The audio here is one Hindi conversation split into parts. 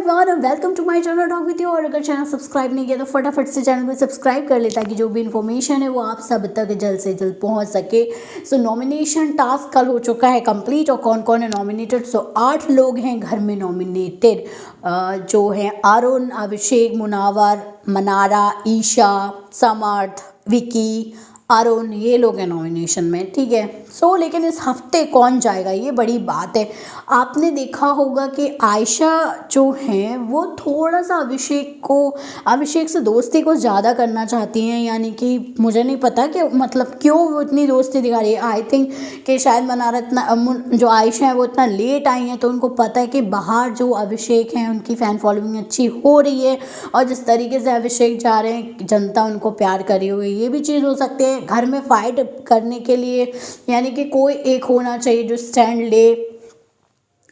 Everyone and welcome to my channel talk with you. और अगर चैनल सब्सक्राइब नहीं किया तो फटाफट से चैनल को सब्सक्राइब कर ले ताकि जो भी इन्फॉर्मेशन है वो आप सब तक जल्द से जल्द पहुंच सके। सो नॉमिनेशन टास्क कल हो चुका है कंप्लीट। और कौन कौन है नॉमिनेटेड? 8 लोग हैं घर में नॉमिनेटेड, जो हैं अरुण, अभिषेक, मुनावर, मनारा, ईशा, समर्थ, विकी, अरुण, ये लोग हैं नॉमिनेशन में। ठीक है। लेकिन इस हफ्ते कौन जाएगा ये बड़ी बात है। आपने देखा होगा कि आयशा जो हैं वो थोड़ा सा अभिषेक से दोस्ती को ज़्यादा करना चाहती हैं। यानी कि मुझे नहीं पता कि मतलब क्यों वो इतनी दोस्ती दिखा रही है। आई थिंक कि शायद मनारा जो आयशा है वो इतना लेट आई हैं तो उनको पता है कि बाहर जो अभिषेक हैं उनकी फ़ैन फॉलोइंग अच्छी हो रही है और जिस तरीके से अभिषेक जा रहे हैं जनता उनको प्यार करी हुई। ये भी चीज़ हो सकती है। घर में फाइट करने के लिए यानी कि कोई एक होना चाहिए जो स्टैंड ले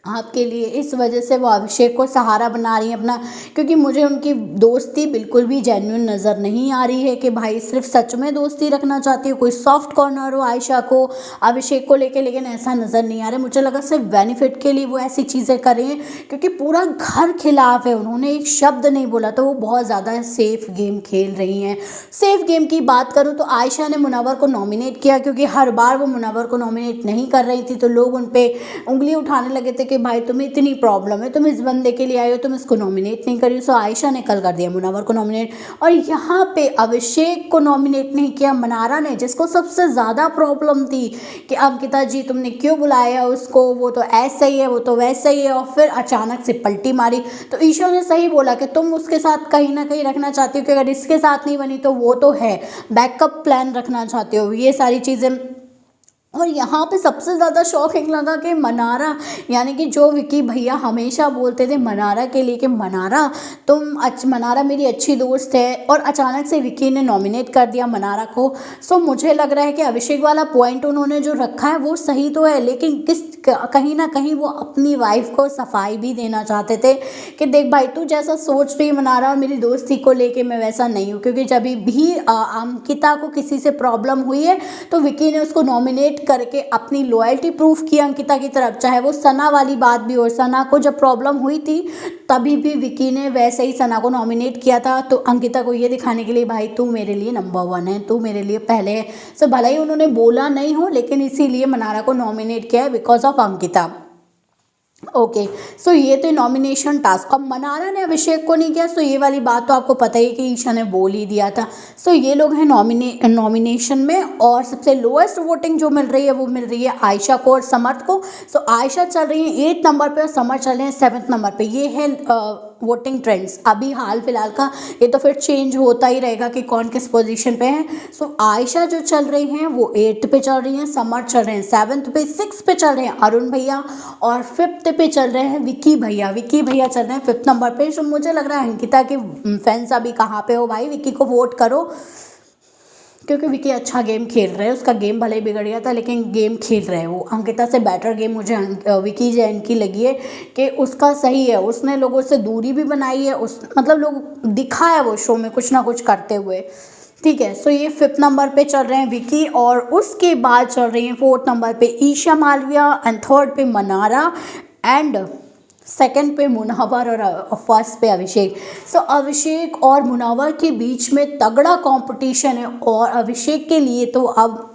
आपके लिए। इस वजह से वो अभिषेक को सहारा बना रही हैं अपना, क्योंकि मुझे उनकी दोस्ती बिल्कुल भी जेन्युइन नज़र नहीं आ रही है कि भाई सिर्फ सच में दोस्ती रखना चाहती हो, कोई सॉफ्ट कॉर्नर हो आयशा को अभिषेक को लेके। लेकिन ऐसा नज़र नहीं आ रहा है। मुझे लगा सिर्फ बेनिफिट के लिए वो ऐसी चीज़ें कर रही हैं क्योंकि पूरा घर खिलाफ है। उन्होंने एक शब्द नहीं बोला तो वो बहुत ज़्यादा सेफ गेम खेल रही हैं। सेफ गेम की बात करूँ तो आयशा ने मुनव्वर को नॉमिनेट किया क्योंकि हर बार वो मुनव्वर को नॉमिनेट नहीं कर रही थी तो लोग उन पर उंगली उठाने लगे थे कि भाई तुम्हें इतनी प्रॉब्लम है, तुम इस बंदे के लिए आए हो, तुम इसको नॉमिनेट नहीं करी। सो आयशा ने कल कर दिया मुनव्वर को नॉमिनेट। और यहाँ पे अभिषेक को नॉमिनेट नहीं किया मनारा ने, जिसको सबसे ज़्यादा प्रॉब्लम थी कि अंकिता जी तुमने क्यों बुलाया उसको, वो तो ऐसा ही है, वो तो वैसा ही है। और फिर अचानक से पलटी मारी। तो ईशा ने सही बोला कि तुम उसके साथ कहीं ना कहीं रखना चाहती हो कि अगर इसके साथ नहीं बनी तो वो तो है, बैकअप प्लान रखना चाहते हो, ये सारी चीज़ें। और यहाँ पे सबसे ज़्यादा शॉकिंग लगा कि मनारा, यानी कि जो विकी भैया हमेशा बोलते थे मनारा के लिए कि मनारा मेरी अच्छी दोस्त है, और अचानक से विकी ने नॉमिनेट कर दिया मनारा को। सो मुझे लग रहा है कि अभिषेक वाला पॉइंट उन्होंने जो रखा है वो सही तो है, लेकिन कहीं ना कहीं वो अपनी वाइफ को सफाई भी देना चाहते थे कि देख भाई तू जैसा सोच रही है मनारा और मेरी दोस्ती को लेके मैं वैसा नहीं हूँ। क्योंकि जब भी अंकिता को किसी से प्रॉब्लम हुई है तो विकी ने उसको नॉमिनेट करके अपनी लॉयल्टी प्रूफ की अंकिता की तरफ। चाहे वो सना वाली बात भी हो, सना को जब प्रॉब्लम हुई थी तभी भी विकी ने वैसे ही सना को नॉमिनेट किया था, तो अंकिता को ये दिखाने के लिए भाई तू मेरे लिए नंबर 1 है, तू मेरे लिए पहले है। सो भले ही उन्होंने बोला नहीं हो लेकिन इसीलिए मनारा को नॉमिनेट किया है बिकॉज ऑफ अंकिता। ओके। सो ये तो नॉमिनेशन टास्क। अब मनारा ने अभिषेक को नहीं किया, सो ये वाली बात तो आपको पता ही कि ईशा ने बोल ही दिया था। सो ये लोग हैं नॉमिनेशन में। और सबसे लोएस्ट वोटिंग जो मिल रही है वो मिल रही है आयशा को और समर्थ को। सो आयशा चल रही है 8 नंबर पे और समर्थ चल रहे हैं 7th नंबर पे। ये है वोटिंग ट्रेंड्स अभी हाल फिलहाल का। ये तो फिर चेंज होता ही रहेगा कि कौन किस पोजीशन पे है। सो आयशा जो चल रही हैं वो 8th पे चल रही हैं, समर्थ चल रहे हैं 7th पे, 6th पे चल रहे हैं अरुण भैया, और 5th पे चल रहे हैं विकी भैया चल रहे हैं 5th नंबर पे। तो मुझे लग रहा है अंकिता के फैंस अभी कहाँ पे हो भाई, विकी को वोट करो क्योंकि विकी अच्छा गेम खेल रहे हैं। उसका गेम भले ही बिगड़ गया था लेकिन गेम खेल रहे हैं वो। अंकिता से बेटर गेम मुझे विकी जैन की लगी है कि उसका सही है, उसने लोगों से दूरी भी बनाई है, मतलब लोग दिखा है वो शो में कुछ ना कुछ करते हुए। ठीक है। सो ये 5th नंबर पे चल रहे हैं विकी, और उसके बाद चल रही हैं 4th नंबर पे ईशा मालविया, एंड 3rd पे मनारा, एंड 2nd पे मुनव्वर, और 1st पे अभिषेक। सो अभिषेक और मुनव्वर के बीच में तगड़ा कंपटीशन है। और अभिषेक के लिए तो अब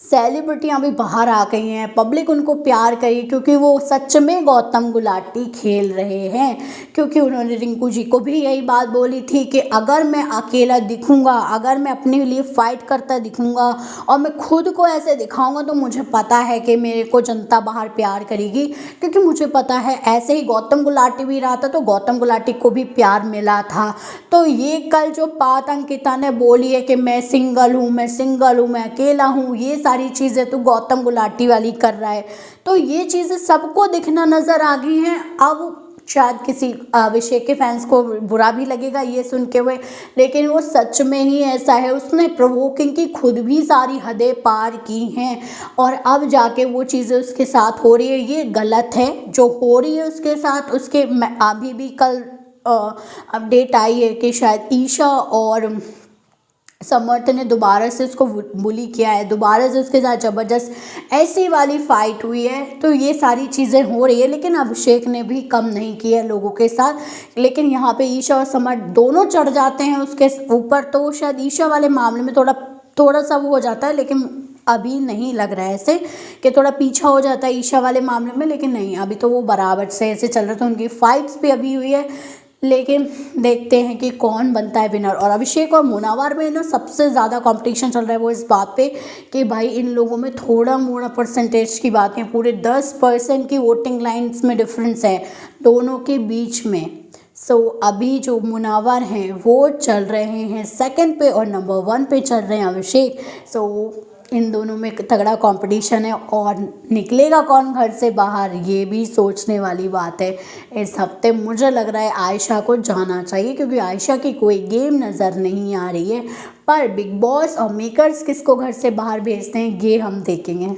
सेलिब्रिटियां भी बाहर आ गई हैं, पब्लिक उनको प्यार करी क्योंकि वो सच में गौतम गुलाटी खेल रहे हैं। क्योंकि उन्होंने रिंकू जी को भी यही बात बोली थी कि अगर मैं अकेला दिखूंगा, अगर मैं अपने लिए फ़ाइट करता दिखूंगा और मैं खुद को ऐसे दिखाऊंगा तो मुझे पता है कि मेरे को जनता बाहर प्यार करेगी। क्योंकि मुझे पता है ऐसे ही गौतम गुलाटी भी रहा था तो गौतम गुलाटी को भी प्यार मिला था। तो ये कल जो बात अंकिता ने बोली है कि मैं सिंगल हूँ, मैं अकेला हूँ, ये सारी चीज़ें तो गौतम गुलाटी वाली कर रहा है। तो ये चीज़ें सबको दिखना नज़र आ गई हैं। अब शायद किसी अभिषेक के फैंस को बुरा भी लगेगा ये सुन के हुए, लेकिन वो सच में ही ऐसा है। उसने प्रोवोकिंग की खुद भी सारी हदें पार की हैं और अब जाके वो चीज़ें उसके साथ हो रही है। ये गलत है जो हो रही है उसके साथ। उसके अभी भी कल अपडेट आई है कि शायद ईशा और समर्थ ने दोबारा से उसको बुली किया है, दोबारा से उसके साथ ज़बरदस्त ऐसी वाली फाइट हुई है। तो ये सारी चीज़ें हो रही है, लेकिन अभिषेक ने भी कम नहीं किया लोगों के साथ। लेकिन यहाँ पे ईशा और समर्थ दोनों चढ़ जाते हैं उसके ऊपर। तो शायद ईशा वाले मामले में थोड़ा सा वो हो जाता है, लेकिन अभी नहीं लग रहा है ऐसे कि थोड़ा पीछा हो जाता है ईशा वाले मामले में, लेकिन नहीं, अभी तो वो बराबर से ऐसे चल रहे थे। उनकी फाइट्स भी अभी हुई है, लेकिन देखते हैं कि कौन बनता है विनर। और अभिषेक और मुनावर में ना सबसे ज़्यादा कंपटीशन चल रहा है वो इस बात पे कि भाई इन लोगों में थोड़ा मोड़ा परसेंटेज की बात है, पूरे 10% की वोटिंग लाइन्स में डिफरेंस है दोनों के बीच में। सो अभी जो मुनावर हैं वो चल रहे हैं सेकंड पे और नंबर 1 पे चल रहे हैं अभिषेक। सो इन दोनों में तगड़ा कंपटीशन है, और निकलेगा कौन घर से बाहर ये भी सोचने वाली बात है। इस हफ्ते मुझे लग रहा है आयशा को जाना चाहिए, क्योंकि आयशा की कोई गेम नज़र नहीं आ रही है। पर बिग बॉस और मेकर्स किसको घर से बाहर भेजते हैं ये हम देखेंगे।